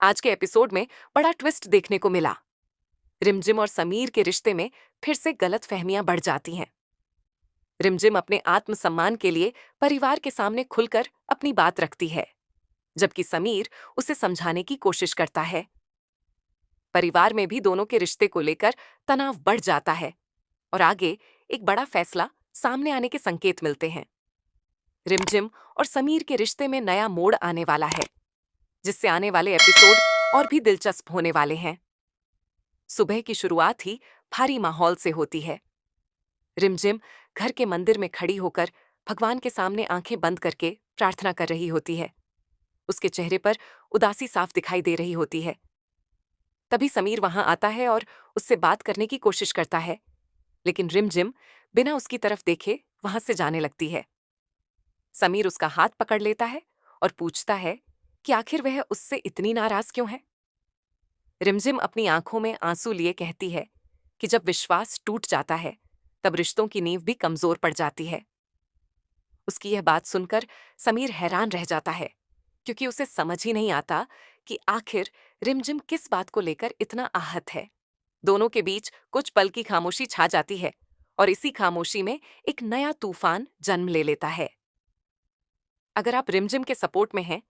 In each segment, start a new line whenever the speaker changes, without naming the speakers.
आज के एपिसोड में बड़ा ट्विस्ट देखने को मिला। रिमझिम और समीर के रिश्ते में फिर से गलतफहमियां बढ़ जाती हैं। रिमझिम अपने आत्मसम्मान के लिए परिवार के सामने खुलकर अपनी बात रखती है, जबकि समीर उसे समझाने की कोशिश करता है। परिवार में भी दोनों के रिश्ते को लेकर तनाव बढ़ जाता है और आगे एक बड़ा फैसला सामने आने के संकेत मिलते हैं। रिमझिम और समीर के रिश्ते में नया मोड़ आने वाला है, जिससे आने वाले एपिसोड और भी दिलचस्प होने वाले हैं। सुबह की शुरुआत ही भारी माहौल से होती है। रिमझिम घर के मंदिर में खड़ी होकर भगवान के सामने आंखें बंद करके प्रार्थना कर रही होती है। उसके चेहरे पर उदासी साफ दिखाई दे रही होती है। तभी समीर वहां आता है और उससे बात करने की कोशिश करता है, लेकिन रिमझिम बिना उसकी तरफ देखे वहां से जाने लगती है। समीर उसका हाथ पकड़ लेता है और पूछता है कि आखिर वह उससे इतनी नाराज क्यों है। रिमझिम अपनी आंखों में आंसू लिए कहती है कि जब विश्वास टूट जाता है तब रिश्तों की नींव भी कमजोर पड़ जाती है। उसकी यह बात सुनकर समीर हैरान रह जाता है, क्योंकि उसे समझ ही नहीं आता कि आखिर रिमझिम किस बात को लेकर इतना आहत है। दोनों के बीच कुछ पल की खामोशी छा जाती है और इसी खामोशी में एक नया तूफान जन्म ले लेता है। अगर आप रिमझिम के सपोर्ट में हैं,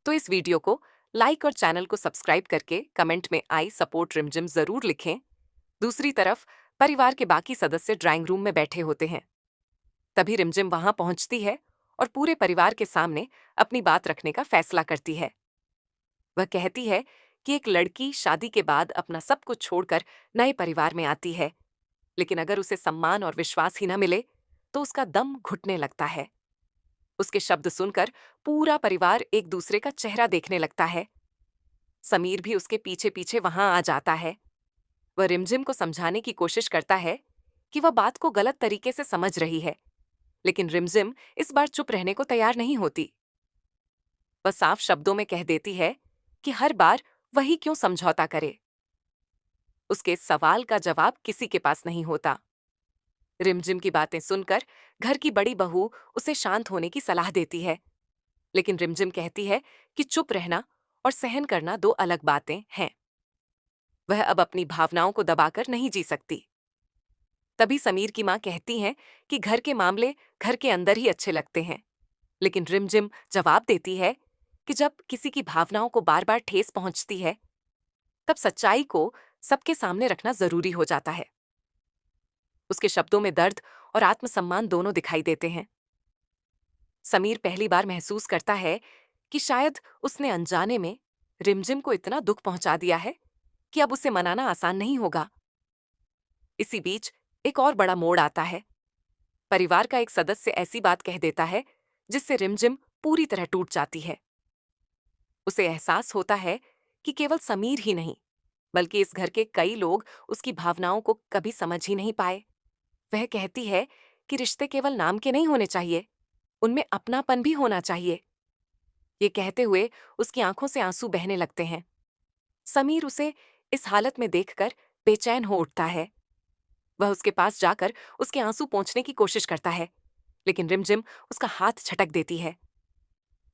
तो इस वीडियो को लाइक और चैनल को सब्सक्राइब करके कमेंट में आई सपोर्ट रिमझिम जरूर लिखें। दूसरी तरफ परिवार के बाकी सदस्य ड्राइंग रूम में बैठे होते हैं। तभी रिमझिम वहां पहुंचती है और पूरे परिवार के सामने अपनी बात रखने का फैसला करती है। वह कहती है कि एक लड़की शादी के बाद अपना सब कुछ छोड़कर नए परिवार में आती है, लेकिन अगर उसे सम्मान और विश्वास ही न मिले तो उसका दम घुटने लगता है। उसके शब्द सुनकर पूरा परिवार एक दूसरे का चेहरा देखने लगता है। समीर भी उसके पीछे पीछे वहां आ जाता है। वह रिमझिम को समझाने की कोशिश करता है कि वह बात को गलत तरीके से समझ रही है, लेकिन रिमझिम इस बार चुप रहने को तैयार नहीं होती। वह साफ शब्दों में कह देती है कि हर बार वही क्यों समझौता करे। उसके सवाल का जवाब किसी के पास नहीं होता। रिमझिम की बातें सुनकर घर की बड़ी बहू उसे शांत होने की सलाह देती है, लेकिन रिमझिम कहती है कि चुप रहना और सहन करना दो अलग बातें हैं। वह अब अपनी भावनाओं को दबाकर नहीं जी सकती। तभी समीर की मां कहती हैं कि घर के मामले घर के अंदर ही अच्छे लगते हैं, लेकिन रिमझिम जवाब देती है कि जब किसी की भावनाओं को बार बार ठेस पहुंचती है, तब सच्चाई को सबके सामने रखना जरूरी हो जाता है। उसके शब्दों में दर्द और आत्मसम्मान दोनों दिखाई देते हैं। समीर पहली बार महसूस करता है कि शायद उसने अनजाने में रिमझिम को इतना दुख पहुंचा दिया है कि अब उसे मनाना आसान नहीं होगा। इसी बीच एक और बड़ा मोड़ आता है। परिवार का एक सदस्य ऐसी बात कह देता है जिससे रिमझिम पूरी तरह टूट जाती है। उसे एहसास होता है कि केवल समीर ही नहीं, बल्कि इस घर के कई लोग उसकी भावनाओं को कभी समझ ही नहीं पाए। वह कहती है कि रिश्ते केवल नाम के नहीं होने चाहिए, उनमें अपनापन भी होना चाहिए। ये कहते हुए उसकी आंखों से आंसू बहने लगते हैं। समीर उसे इस हालत में देखकर बेचैन हो उठता है। वह उसके पास जाकर उसके आंसू पोंछने की कोशिश करता है, लेकिन रिमझिम उसका हाथ झटक देती है।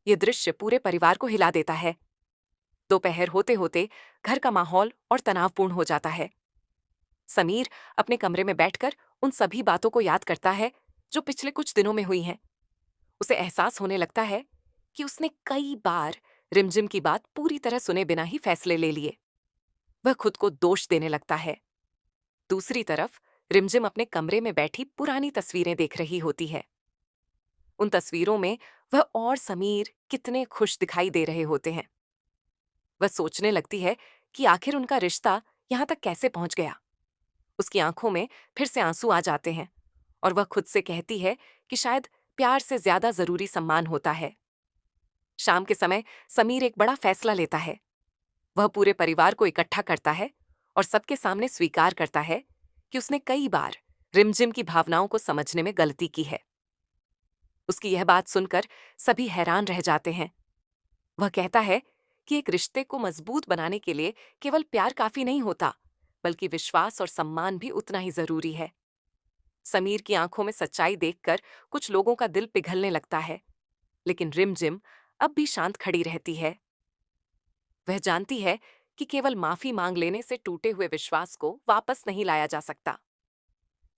ये दृश्य पूरे परिवार को हिला देता है। दोपहर होते होते घर का माहौल और तनावपूर्ण हो जाता है। समीर अपने कमरे में बैठकर उन सभी बातों को याद करता है जो पिछले कुछ दिनों में हुई हैं। उसे एहसास होने लगता है कि उसने कई बार रिमझिम की बात पूरी तरह सुने बिना ही फैसले ले लिए। वह खुद को दोष देने लगता है। दूसरी तरफ रिमझिम अपने कमरे में बैठी पुरानी तस्वीरें देख रही होती है। उन तस्वीरों में वह और समीर कितने खुश दिखाई दे रहे होते हैं। वह सोचने लगती है कि आखिर उनका रिश्ता यहां तक कैसे पहुंच गया। उसकी आंखों में फिर से आंसू आ जाते हैं और वह खुद से कहती है कि शायद प्यार से ज्यादा जरूरी सम्मान होता है। शाम के समय समीर एक बड़ा फैसला लेता है। वह पूरे परिवार को इकट्ठा करता है और सबके सामने स्वीकार करता है कि उसने कई बार रिमझिम की भावनाओं को समझने में गलती की है। उसकी यह बात सुनकर सभी हैरान रह जाते हैं। वह कहता है कि एक रिश्ते को मजबूत बनाने के लिए केवल प्यार काफी नहीं होता, बल्कि विश्वास और सम्मान भी उतना ही जरूरी है। समीर की आंखों में सच्चाई देखकर कुछ लोगों का दिल पिघलने लगता है, लेकिन रिमझिम अब भी शांत खड़ी रहती है। वह जानती है कि केवल माफी मांग लेने से टूटे हुए विश्वास को वापस नहीं लाया जा सकता।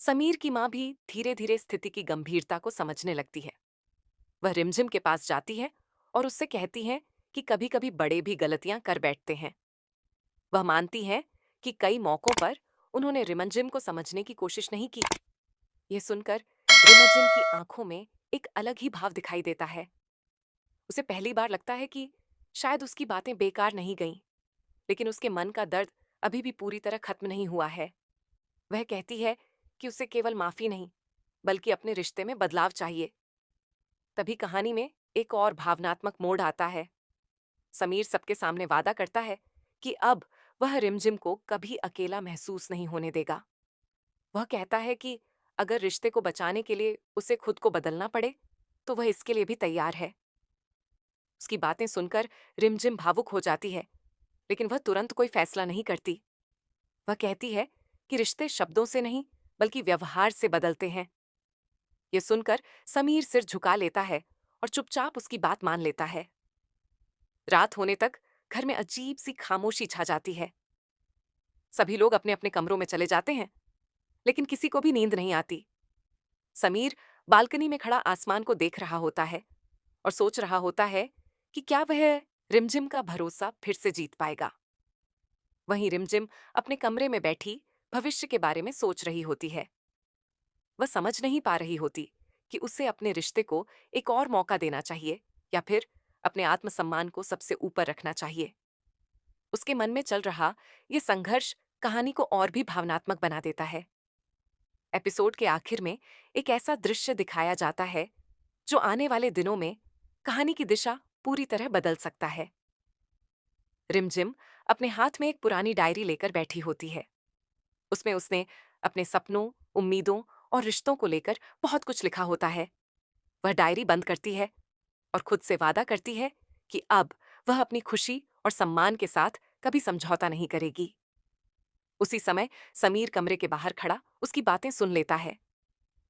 समीर की माँ भी धीरे धीरे स्थिति की गंभीरता को समझने लगती है। वह रिमझिम के पास जाती है और उससे कहती है कि कभी कभी बड़े भी गलतियां कर बैठते हैं। वह मानती है कि कई मौकों पर उन्होंने रिमझिम को समझने की कोशिश नहीं की। यह सुनकर रिमझिम की आंखों में एक अलग ही भाव दिखाई देता है। उसे पहली बार लगता है कि शायद उसकी बातें बेकार नहीं गईं, लेकिन उसके मन का दर्द अभी भी पूरी तरह खत्म नहीं हुआ है। वह कहती है कि उसे केवल माफी नहीं, बल्कि अपने रिश्ते में बदलाव चाहिए। तभी कहानी में एक और भावनात्मक मोड़ आता है। समीर सबके सामने वादा करता है कि अब वह रिमझिम को कभी अकेला महसूस नहीं होने देगा। वह कहता है कि अगर रिश्ते को बचाने के लिए उसे खुद को बदलना पड़े, तो वह इसके लिए भी तैयार है। उसकी बातें सुनकर रिमझिम भावुक हो जाती है, लेकिन वह तुरंत कोई फैसला नहीं करती। वह कहती है कि रिश्ते शब्दों से नहीं, बल्कि व्यवहार से बदलते हैं। यह सुनकर समीर सिर झुका लेता है और चुपचाप उसकी बात मान लेता है। रात होने तक घर में अजीब सी खामोशी छा जाती है। सभी लोग अपने अपने कमरों में चले जाते हैं, लेकिन किसी को भी नींद नहीं आती। समीर बालकनी में खड़ा आसमान को देख रहा होता है और सोच रहा होता है कि क्या वह रिमझिम का भरोसा फिर से जीत पाएगा। वहीं रिमझिम अपने कमरे में बैठी भविष्य के बारे में सोच रही होती है। वह समझ नहीं पा रही होती कि उसे अपने रिश्ते को एक और मौका देना चाहिए या फिर अपने आत्मसम्मान को सबसे ऊपर रखना चाहिए। उसके मन में चल रहा ये संघर्ष कहानी को और भी भावनात्मक बना देता है। एपिसोड के आखिर में एक ऐसा दृश्य दिखाया जाता है जो आने वाले दिनों में कहानी की दिशा पूरी तरह बदल सकता है। रिमझिम अपने हाथ में एक पुरानी डायरी लेकर बैठी होती है। उसमें उसने अपने सपनों, उम्मीदों और रिश्तों को लेकर बहुत कुछ लिखा होता है। वह डायरी बंद करती है और खुद से वादा करती है कि अब वह अपनी खुशी और सम्मान के साथ कभी समझौता नहीं करेगी। उसी समय समीर कमरे के बाहर खड़ा उसकी बातें सुन लेता है।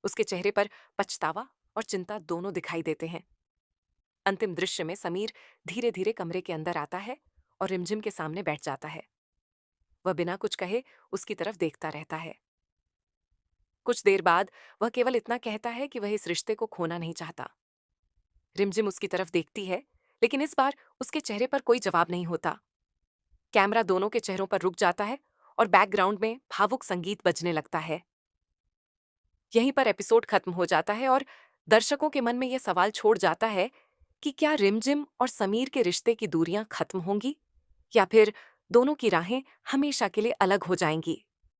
उसके चेहरे पर पछतावा और चिंता दोनों दिखाई देते हैं। अंतिम दृश्य में समीर धीरे धीरे कमरे के अंदर आता है और रिमझिम के सामने बैठ जाता है। वह बिना कुछ कहे उसकी तरफ देखता रहता है। कुछ देर बाद वह केवल इतना कहता है कि वह इस रिश्ते को खोना नहीं चाहता। रिमझिम उसकी तरफ देखती है, लेकिन इस बार उसके चेहरे पर कोई जवाब नहीं होता। कैमरा दोनों के चेहरों पर रुक जाता है और बैकग्राउंड में भावुक संगीत बजने लगता है। यहीं पर एपिसोड खत्म हो जाता है और दर्शकों के मन में यह सवाल छोड़ जाता है कि क्या रिमझिम और समीर के रिश्ते की दूरियां खत्म होंगी या फिर दोनों की राहें हमेशा के लिए अलग हो जाएंगी।